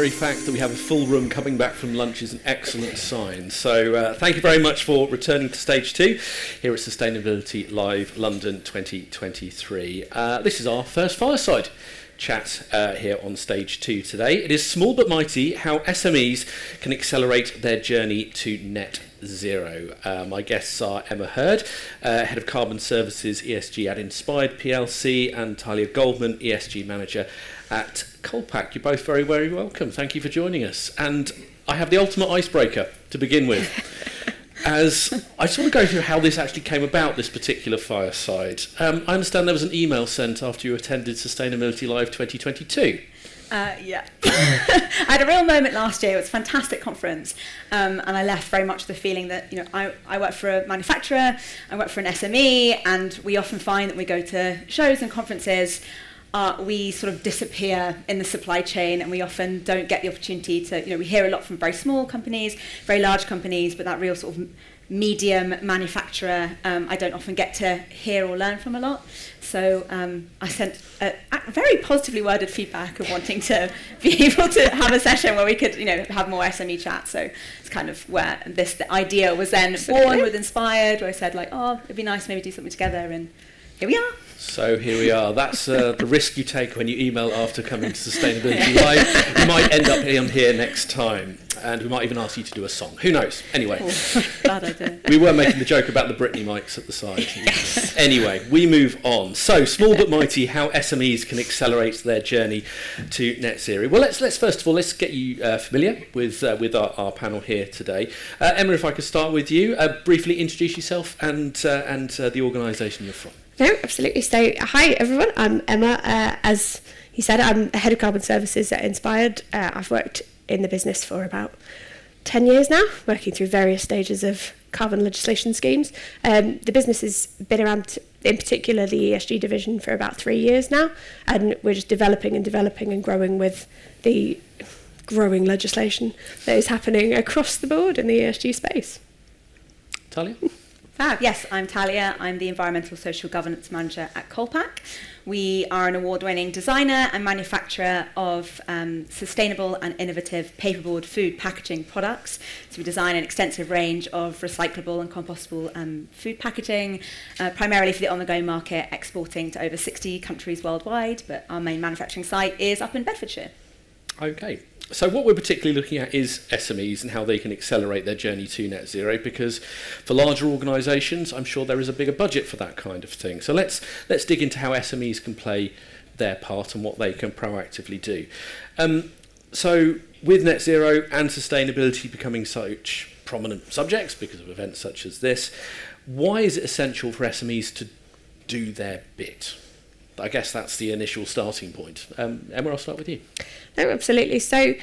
very fact that we have a full room coming back from lunch is an excellent sign. So thank you very much for returning to stage 2 here at Sustainability Live London 2023. This is our first fireside chat here on stage 2 today. It is small but mighty, how SMEs can accelerate their journey to net zero. My guests are Emma Hurd, Head of Carbon Services ESG at Inspired PLC, and Talia Goldman, ESG Manager at Colpac. You're both very, very welcome. Thank you for joining us. And I have the ultimate icebreaker to begin with. As I just want to go through how this actually came about, this particular fireside. I understand there was an email sent after you attended Sustainability Live 2022. Yeah. I had a real moment last year. It was a fantastic conference, and I left very much the feeling that, you know, I work for a manufacturer, I work for an SME, and we often find that we go to shows and conferences, we sort of disappear in the supply chain, and we often don't get the opportunity to, you know, we hear a lot from very small companies, very large companies, but that real sort of medium manufacturer, I don't often get to hear or learn from a lot. So I sent a very positively worded feedback of wanting to be able to have a session where we could, you know, have more SME chat. So it's kind of where the idea was then born with Inspired, where I said, like, oh, it'd be nice to maybe do something together, and here we are. So here we are. That's the risk you take when you email after coming to Sustainability Live. You might end up here next time, and we might even ask you to do a song. Who knows? Anyway. Bad idea. We were making the joke about the Britney mics at the side. Yes. Anyway, we move on. So, small but mighty, how SMEs can accelerate their journey to net zero. Well, let's first of all, let's get you familiar with our panel here today. Emma, if I could start with you, briefly introduce yourself and the organisation you're from. No, absolutely. So, hi everyone, I'm Emma. As you said, I'm the Head of Carbon Services at Inspired. I've worked in the business for about 10 years now, working through various stages of carbon legislation schemes. The business has been around, in particular the ESG division, for about 3 years now, and we're just developing and growing with the growing legislation that is happening across the board in the ESG space. Talia? Yes, I'm Talia. I'm the Environmental Social Governance Manager at Colpac. We are an award-winning designer and manufacturer of sustainable and innovative paperboard food packaging products. So we design an extensive range of recyclable and compostable food packaging, primarily for the on-the-go market, exporting to over 60 countries worldwide, but our main manufacturing site is up in Bedfordshire. Okay. So what we're particularly looking at is SMEs and how they can accelerate their journey to net zero, because for larger organisations, I'm sure there is a bigger budget for that kind of thing. So let's dig into how SMEs can play their part and what they can proactively do. So with net zero and sustainability becoming such prominent subjects because of events such as this, why is it essential for SMEs to do their bit? I guess that's the initial starting point. Emma, I'll start with you. No, absolutely. So,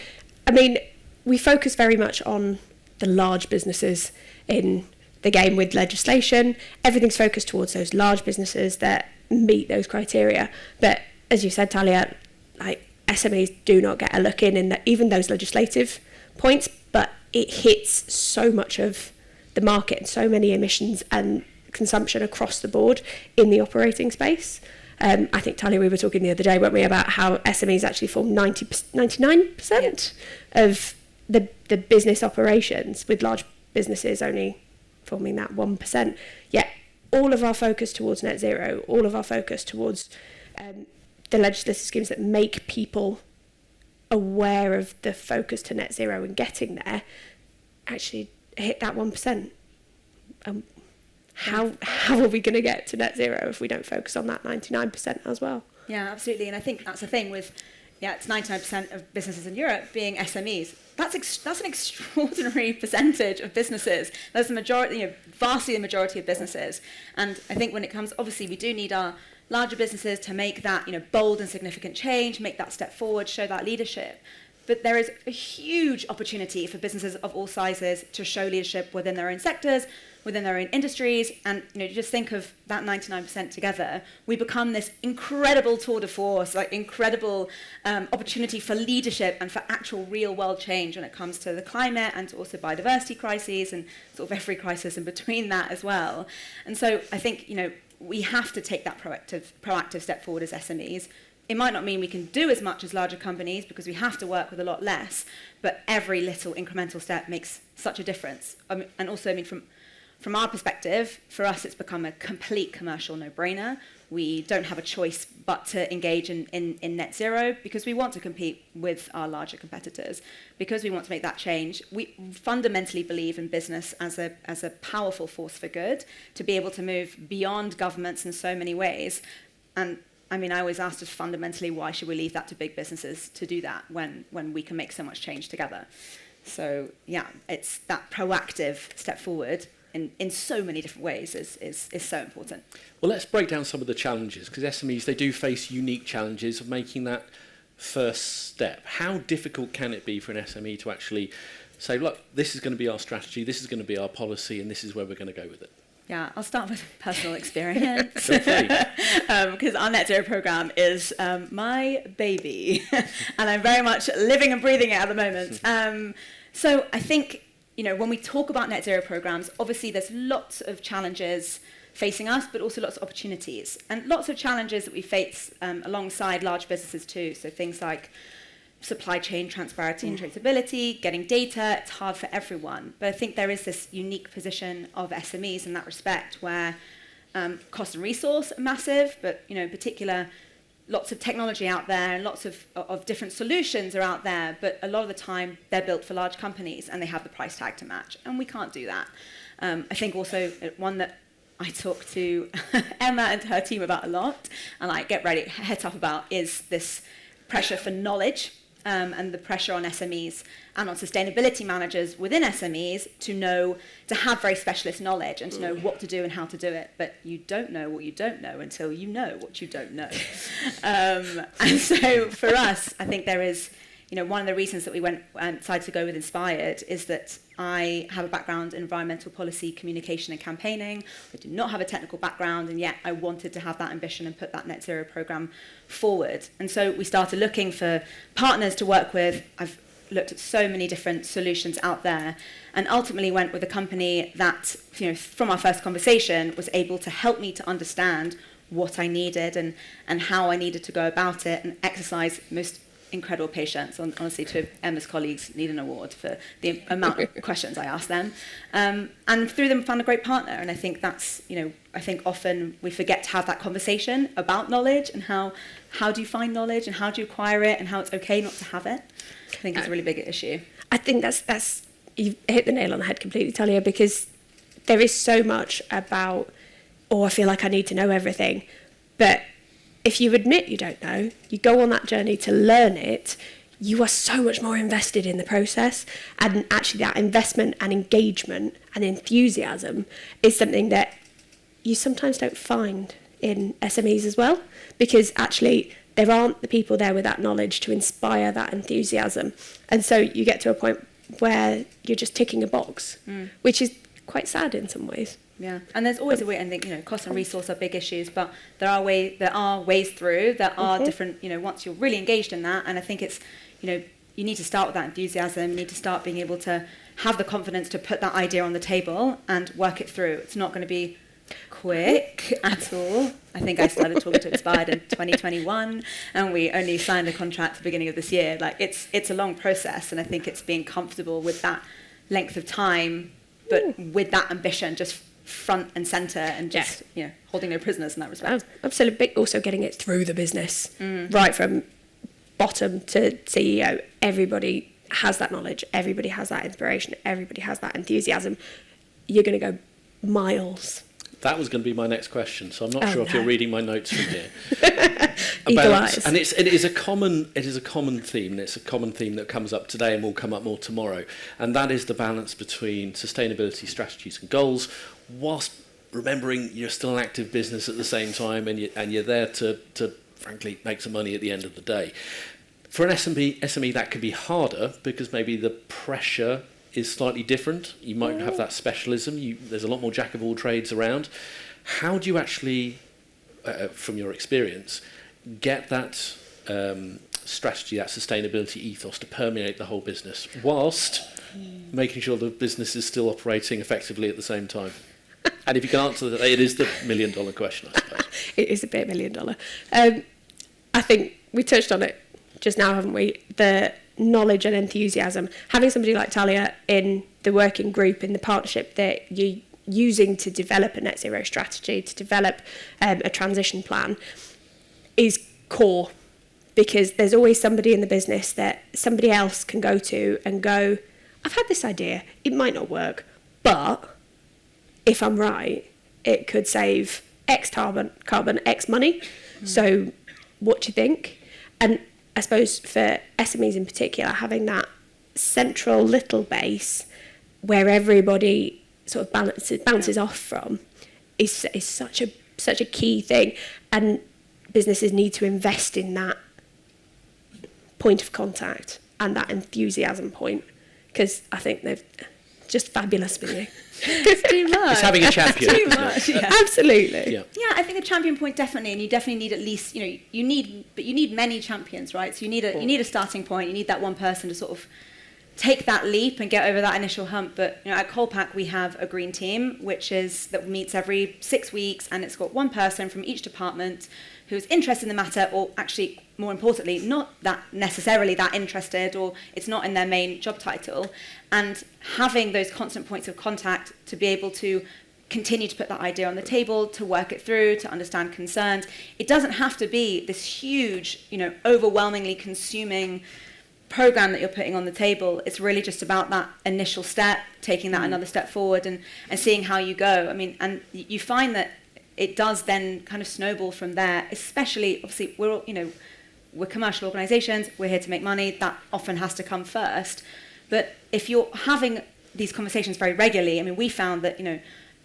I mean, we focus very much on the large businesses in the game with legislation. Everything's focused towards those large businesses that meet those criteria. But as you said, Talia, like, SMEs do not get a look in even those legislative points, but it hits so much of the market and so many emissions and consumption across the board in the operating space. I think, Talia, we were talking the other day, weren't we, about how SMEs actually form 99% of the business operations, with large businesses only forming that 1%. Yet all of our focus towards net zero, all of our focus towards the legislative schemes that make people aware of the focus to net zero and getting there, actually hit that 1%. How are we going to get to net zero if we don't focus on that 99% as well? Yeah, absolutely. And I think that's the thing with, it's 99% of businesses in Europe being SMEs. That's an extraordinary percentage of businesses. That's the majority, vastly the majority of businesses. And I think when it comes, obviously, we do need our larger businesses to make that, bold and significant change, make that step forward, show that leadership. But there is a huge opportunity for businesses of all sizes to show leadership within their own sectors, within their own industries, and just think of that 99% together. We become this incredible tour de force, like incredible opportunity for leadership and for actual real world change when it comes to the climate and to also biodiversity crises and sort of every crisis in between that as well. And so I think we have to take that proactive step forward as SMEs. it might not mean we can do as much as larger companies because we have to work with a lot less, but every little incremental step makes such a difference. And also, from our perspective, for us, it's become a complete commercial no-brainer. We don't have a choice but to engage in net zero because we want to compete with our larger competitors, because we want to make that change. We fundamentally believe in business as a powerful force for good, to be able to move beyond governments in so many ways. And I mean, I always ask us fundamentally, why should we leave that to big businesses to do that when we can make so much change together? So yeah, it's that proactive step forward in so many different ways is so important. Well, let's break down some of the challenges, because SMEs, they do face unique challenges of making that first step. How difficult can it be for an SME to actually say, look, this is going to be our strategy, this is going to be our policy, and this is where we're going to go with it? Yeah, I'll start with personal experience. Feel Because our net zero program is my baby, and I'm very much living and breathing it at the moment. So I think, when we talk about net zero programs, obviously there's lots of challenges facing us, but also lots of opportunities, and lots of challenges that we face alongside large businesses too. So things like supply chain transparency and traceability, getting data, it's hard for everyone. But I think there is this unique position of SMEs in that respect where cost and resource are massive, but in particular, lots of technology out there and lots of different solutions are out there, but a lot of the time they're built for large companies and they have the price tag to match, and we can't do that. I think also one that I talk to Emma and her team about a lot, and I get ready, heads up about, is this pressure for knowledge. And the pressure on SMEs and on sustainability managers within SMEs to have very specialist knowledge and to know what to do and how to do it. But you don't know what you don't know until you know what you don't know. And so for us, I think there is, one of the reasons that we went and decided to go with Inspired is that I have a background in environmental policy, communication and campaigning. I do not have a technical background, and yet I wanted to have that ambition and put that net zero program forward. And so we started looking for partners to work with. I've looked at so many different solutions out there, and ultimately went with a company that, from our first conversation, was able to help me to understand what I needed and how I needed to go about it, and exercise most incredible patience. Honestly, two of Emma's colleagues need an award for the amount of questions I asked them. And through them found a great partner. And I think that's, I think often we forget to have that conversation about knowledge and how do you find knowledge and how do you acquire it and how it's okay not to have it. I think it's a really big issue. I think that's you've hit the nail on the head completely, Talia, because there is so much about, I feel like I need to know everything. But if you admit you don't know, you go on that journey to learn it, you are so much more invested in the process. And actually that investment and engagement and enthusiasm is something that you sometimes don't find in SMEs as well, because actually there aren't the people there with that knowledge to inspire that enthusiasm. And so you get to a point where you're just ticking a box, which is quite sad in some ways. Yeah, and there's always a way, and think, cost and resource are big issues, but there are ways through, there are different, once you're really engaged in that, and I think it's, you need to start with that enthusiasm, you need to start being able to have the confidence to put that idea on the table and work it through. It's not going to be quick at all. I think I started talking to Inspired in 2021, and we only signed a contract at the beginning of this year. Like, it's a long process, and I think it's being comfortable with that length of time, but with that ambition, just front and centre, and just holding no prisoners in that respect. Absolutely. But also getting it through the business, right from bottom to CEO. Everybody has that knowledge, everybody has that inspiration, everybody has that enthusiasm. You're going to go miles. That was going to be my next question, so I'm not sure if you're reading my notes from here. Eagle eyes. And it is a common theme, and it's a common theme that comes up today and will come up more tomorrow, and that is the balance between sustainability strategies and goals, whilst remembering you're still an active business at the same time, and you're there to frankly make some money at the end of the day. For an SME that could be harder because maybe the pressure is slightly different. You might have that specialism. There's a lot more jack of all trades around. How do you actually, from your experience, get that strategy, that sustainability ethos to permeate the whole business, whilst making sure the business is still operating effectively at the same time? And if you can answer that, it is the $1 million question, I suppose. It is a bit $1 million. I think we touched on it just now, haven't we? The knowledge and enthusiasm. Having somebody like Talia in the working group, in the partnership that you're using to develop a net zero strategy, to develop a transition plan, is core, because there's always somebody in the business that somebody else can go to and go, I've had this idea, it might not work, but if I'm right, it could save X carbon, X money. So what do you think? And I suppose for SMEs in particular, having that central little base where everybody sort of bounces off from is such a key thing. And businesses need to invest in that point of contact and that enthusiasm point, because I think they've just fabulous with you. It's too much. It's having a champion. Too much. Yeah. Absolutely. Yeah. Yeah, I think a champion point definitely, and you definitely need at least, you need many champions, right? So you need a starting point. You need that one person to sort of take that leap and get over that initial hump. But at Colpac we have a green team, that meets every 6 weeks, and it's got one person from each department who's interested in the matter, or actually, more importantly, not that necessarily that interested, or it's not in their main job title, and having those constant points of contact to be able to continue to put that idea on the table, to work it through, to understand concerns. It doesn't have to be this huge, overwhelmingly consuming program that you're putting on the table. It's really just about that initial step, taking that another step forward, and seeing how you go. I mean, and you find that it does then kind of snowball from there, especially, obviously, we're commercial organisations, we're here to make money, that often has to come first. But if you're having these conversations very regularly, I mean, we found that,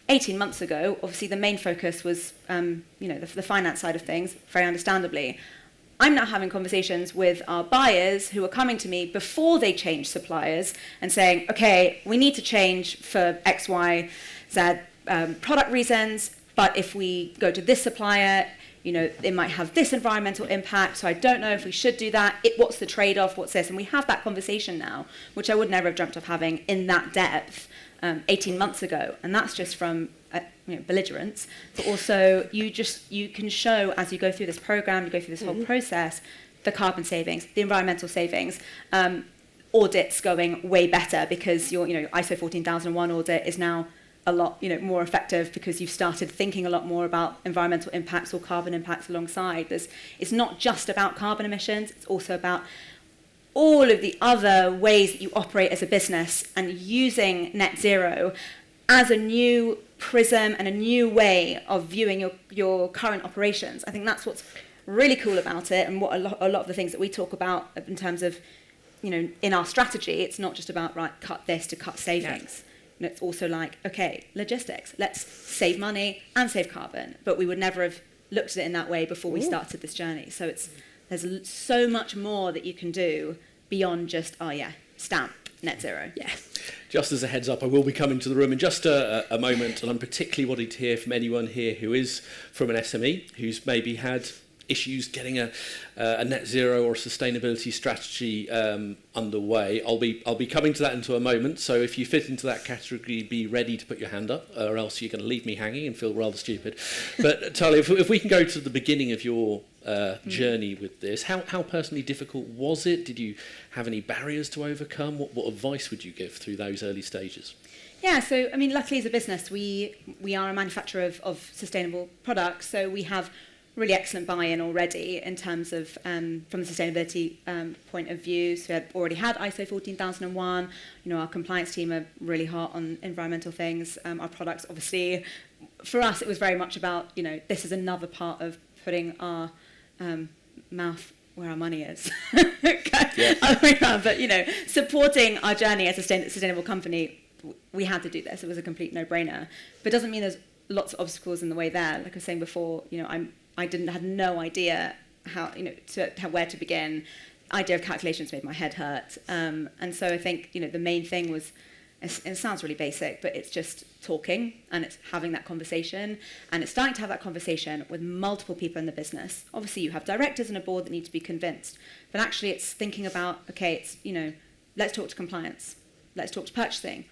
18 months ago, obviously the main focus was, the finance side of things, very understandably. I'm now having conversations with our buyers who are coming to me before they change suppliers and saying, okay, we need to change for X, Y, Z product reasons, but if we go to this supplier, it might have this environmental impact, so I don't know if we should do that. What's the trade-off? What's this? And we have that conversation now, which I would never have dreamt of having in that depth 18 months ago. And that's just from belligerence, but also you can show, as you go through this program, you go through this whole process, the carbon savings, the environmental savings, audits going way better because your ISO 14001 audit is now a lot more effective because you've started thinking a lot more about environmental impacts or carbon impacts alongside. It's not just about carbon emissions, it's also about all of the other ways that you operate as a business, and using net zero as a new prism and a new way of viewing your current operations. I think that's what's really cool about it, and what a lot of the things that we talk about in terms of, in our strategy, it's not just about, cut this to cut savings. Yeah. And it's also like, okay, logistics, let's save money and save carbon. But we would never have looked at it in that way before we started this journey. So there's so much more that you can do beyond just, stamp net zero. Yeah. Just as a heads up, I will be coming to the room in just a moment, and I'm particularly wanting to hear from anyone here who is from an SME, who's maybe had issues getting a net zero or a sustainability strategy underway. I'll be coming to that into a moment, so if you fit into that category, be ready to put your hand up, or else you're going to leave me hanging and feel rather stupid. But Talia, if we can go to the beginning of your journey with this, how personally difficult was it? Did you have any barriers to overcome? What advice would you give through those early stages? Yeah, so I mean, luckily as a business, we are a manufacturer of sustainable products, so we have really excellent buy-in already in terms of from the sustainability point of view. So we already had ISO 14001. Our compliance team are really hot on environmental things. Our products, obviously, for us, it was very much about this is another part of putting our mouth where our money is. But supporting our journey as a sustainable company, we had to do this. It was a complete no-brainer. But it doesn't mean there's lots of obstacles in the way there. Like I was saying before, I had no idea how where to begin. Idea of calculations made my head hurt, and so I think the main thing was, it sounds really basic, but it's just talking, and it's having that conversation, and it's starting to have that conversation with multiple people in the business. Obviously, you have directors and a board that need to be convinced, but actually, it's thinking about, okay, it's let's talk to compliance, let's talk to purchasing.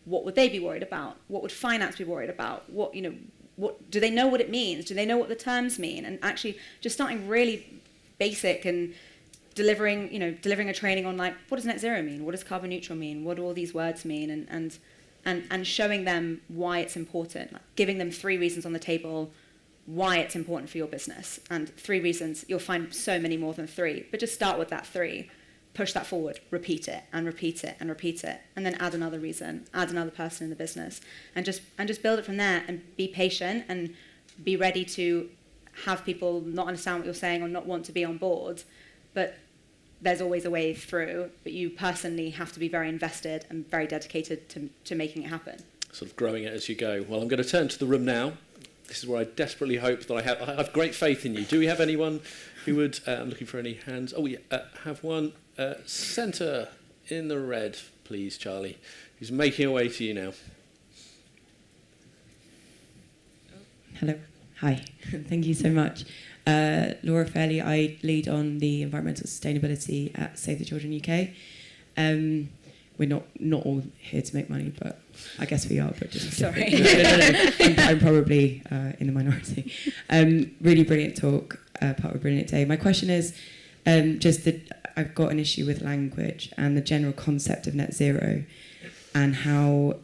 What would they be worried about? What would finance be worried about? What do they know what it means? Do they know what the terms mean? And actually just starting really basic and delivering a training on like, what does net zero mean? What does carbon neutral mean? What do all these words mean? And showing them why it's important, like giving them 3 reasons on the table why it's important for your business. And 3 reasons, you'll find so many more than 3, but just start with that 3, push that forward, repeat it and repeat it and repeat it, and then add another reason, add another person in the business, and just build it from there, and be patient and be ready to have people not understand what you're saying or not want to be on board, but there's always a way through, but you personally have to be very invested and very dedicated to making it happen. Sort of growing it as you go. Well, I'm going to turn to the room now. This is where I desperately hope that I have great faith in you. Do we have anyone who would... I'm looking for any hands. Oh, we have one. Centre in the red, please, Charlie, who's making her way to you now. Hello. Hi. Thank you so much. Laura Fairley, I lead on the environmental sustainability at Save the Children UK. We're not all here to make money, but I guess we are. But just sorry, no. I'm probably in the minority. Really brilliant talk, part of a brilliant day. My question is just that I've got an issue with language and the general concept of net zero, and how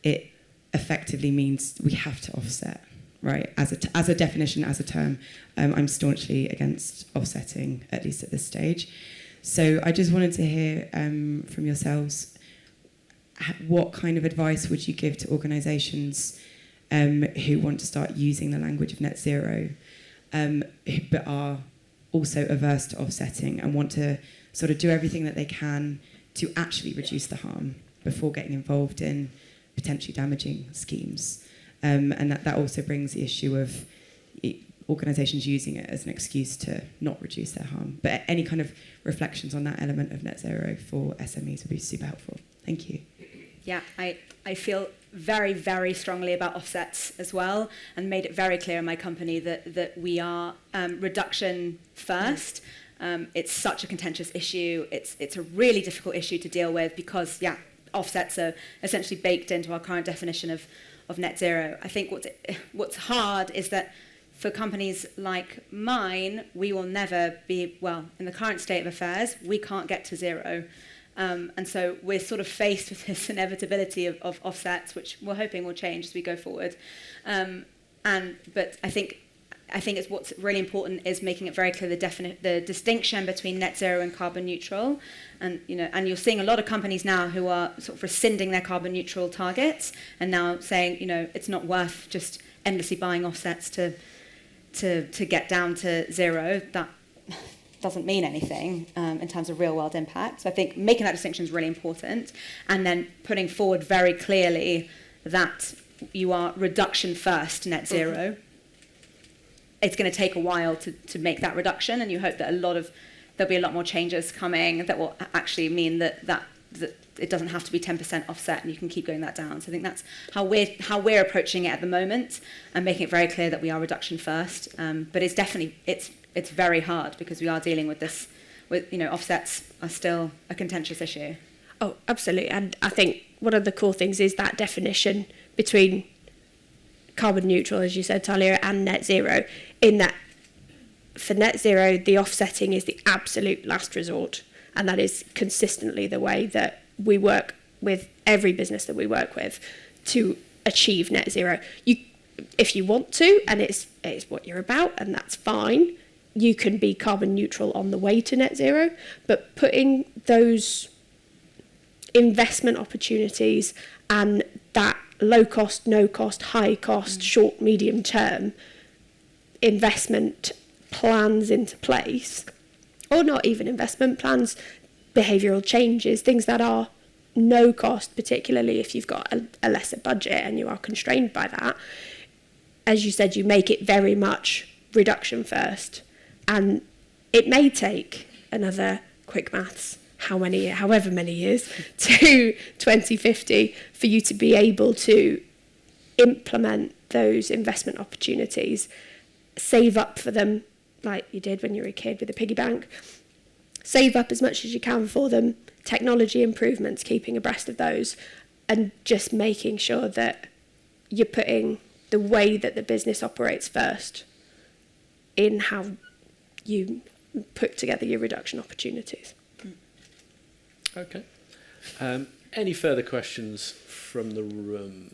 it effectively means we have to offset. Right, as a definition, as a term, I'm staunchly against offsetting, at least at this stage. So I just wanted to hear from yourselves, what kind of advice would you give to organisations who want to start using the language of net zero, but are also averse to offsetting and want to sort of do everything that they can to actually reduce the harm before getting involved in potentially damaging schemes? And that also brings the issue of organisations using it as an excuse to not reduce their harm. But any kind of reflections on that element of net zero for SMEs would be super helpful. Thank you. Yeah, I feel very, very strongly about offsets as well, and made it very clear in my company that we are reduction first. It's such a contentious issue. It's a really difficult issue to deal with because, offsets are essentially baked into our current definition of net zero. I think what's hard is that for companies like mine, we will never be, in the current state of affairs, we can't get to zero. And so we're sort of faced with this inevitability of offsets, which we're hoping will change as we go forward. But I think it's what's really important is making it very clear the distinction between net zero and carbon neutral, and you're seeing a lot of companies now who are sort of rescinding their carbon neutral targets and now saying it's not worth just endlessly buying offsets to get down to zero. That doesn't mean anything in terms of real world impact. So I think making that distinction is really important, and then putting forward very clearly that you are reduction first net zero. It's going to take a while to make that reduction, and you hope that there'll be a lot more changes coming that will actually mean that it doesn't have to be 10% offset, and you can keep going that down. So I think that's how we're approaching it at the moment, and making it very clear that we are reduction first. But it's definitely it's very hard because we are dealing with this. Offsets are still a contentious issue. Oh, absolutely. And I think one of the core things is that definition between carbon neutral, as you said, Talia, and net zero, in that for net zero, the offsetting is the absolute last resort. And that is consistently the way that we work with every business that we work with to achieve net zero. If you want to, and it's what you're about, and that's fine, you can be carbon neutral on the way to net zero, but putting those investment opportunities and that low cost, no cost, high cost, short, medium term investment plans into place, or not even investment plans, behavioural changes, things that are no cost, particularly if you've got a lesser budget and you are constrained by that. As you said, you make it very much reduction first, and it may take another quick maths, however many years, to 2050 for you to be able to implement those investment opportunities, save up for them like you did when you were a kid with a piggy bank, save up as much as you can for them, technology improvements, keeping abreast of those, and just making sure that you're putting the way that the business operates first in how you put together your reduction opportunities. Okay. Any further questions from the room?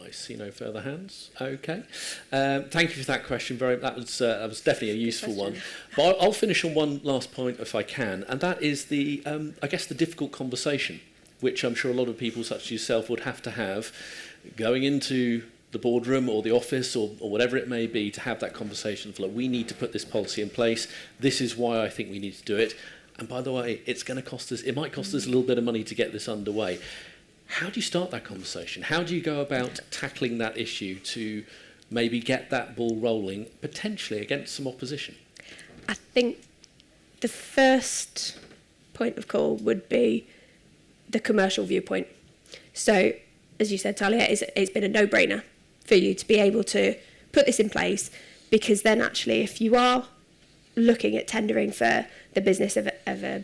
I see no further hands. Okay. Thank you for that question. That was definitely a useful one. But I'll finish on one last point if I can, and that is I guess the difficult conversation, which I'm sure a lot of people such as yourself would have to have going into the boardroom or the office or whatever it may be, to have that conversation of, look, we need to put this policy in place. This is why I think we need to do it. And by the way, it might cost us a little bit of money to get this underway. How do you start that conversation? How do you go about tackling that issue to maybe get that ball rolling, potentially against some opposition? I think the first point of call would be the commercial viewpoint. So, as you said, Talia, it's been a no-brainer for you to be able to put this in place, because then actually if you are looking at tendering for the business of a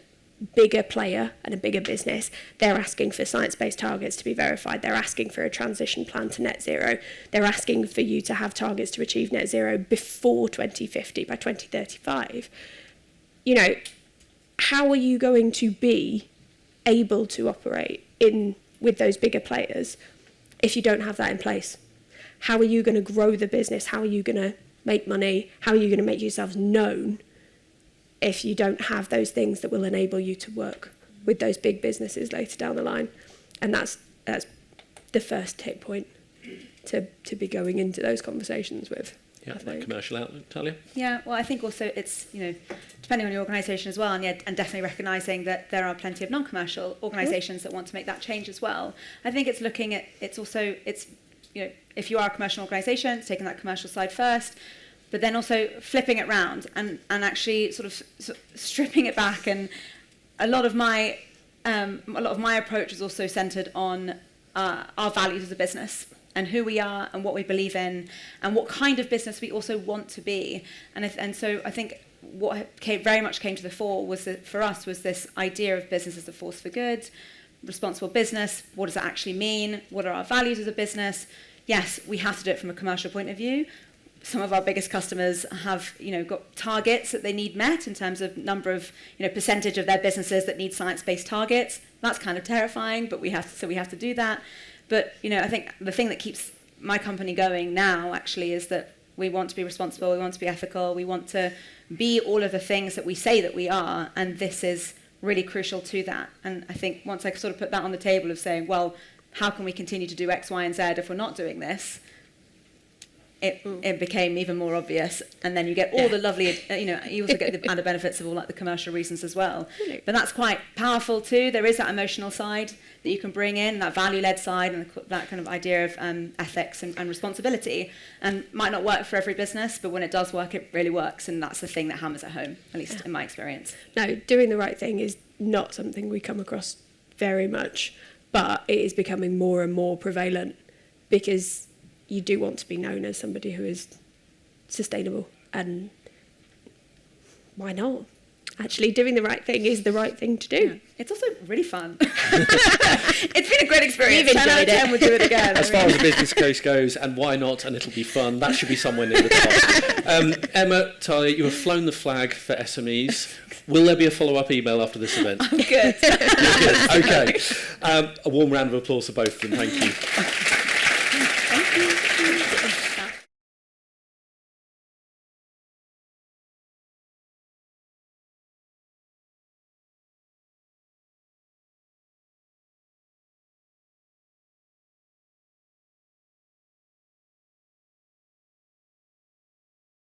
bigger player and a bigger business, they're asking for science-based targets to be verified. They're asking for a transition plan to net zero. They're asking for you to have targets to achieve net zero before 2050, by 2035. You know, how are you going to be able to operate with those bigger players if you don't have that in place? How are you going to grow the business? How are you going to make money? How are you going to make yourselves known if you don't have those things that will enable you to work with those big businesses later down the line? And that's the first hit point to be going into those conversations with. Yeah, that commercial outlook, Talia? Yeah, well, I think also it's, depending on your organisation as well, and definitely recognising that there are plenty of non-commercial organisations that want to make that change as well. I think it's looking at, if you are a commercial organisation, it's taking that commercial side first, but then also flipping it round and actually sort of stripping it back. And a lot of my approach is also centred on our values as a business, and who we are and what we believe in and what kind of business we also want to be. And so I think what very much came to the fore for us was this idea of business as a force for good, responsible business. What does that actually mean? What are our values as a business? Yes, we have to do it from a commercial point of view. Some of our biggest customers have, got targets that they need met in terms of number of, percentage of their businesses that need science-based targets. That's kind of terrifying, but we have to do that. But, I think the thing that keeps my company going now actually is that we want to be responsible, we want to be ethical, we want to be all of the things that we say that we are, and this is really crucial to that. And I think once I sort of put that on the table of saying, well, how can we continue to do X, Y, and Z if we're not doing this? It became even more obvious, and then you get all the lovely, you also get the added benefits of all like the commercial reasons as well. But that's quite powerful too. There is that emotional side that you can bring in, that value-led side, and that kind of idea of ethics and responsibility. And might not work for every business, but when it does work, it really works, and that's the thing that hammers at home, at least in my experience. No, doing the right thing is not something we come across very much, but it is becoming more and more prevalent, because you do want to be known as somebody who is sustainable, and why not? Actually, doing the right thing is the right thing to do. Yeah. It's also really fun. It's been a great experience. 10 out of 10 would do it again. As far as the business case goes, and why not, and it'll be fun, that should be somewhere near the top. Emma, Talia, you have flown the flag for SMEs. Will there be a follow-up email after this event? I'm good. You're good. Okay. A warm round of applause for both of them. Thank you. Thank you.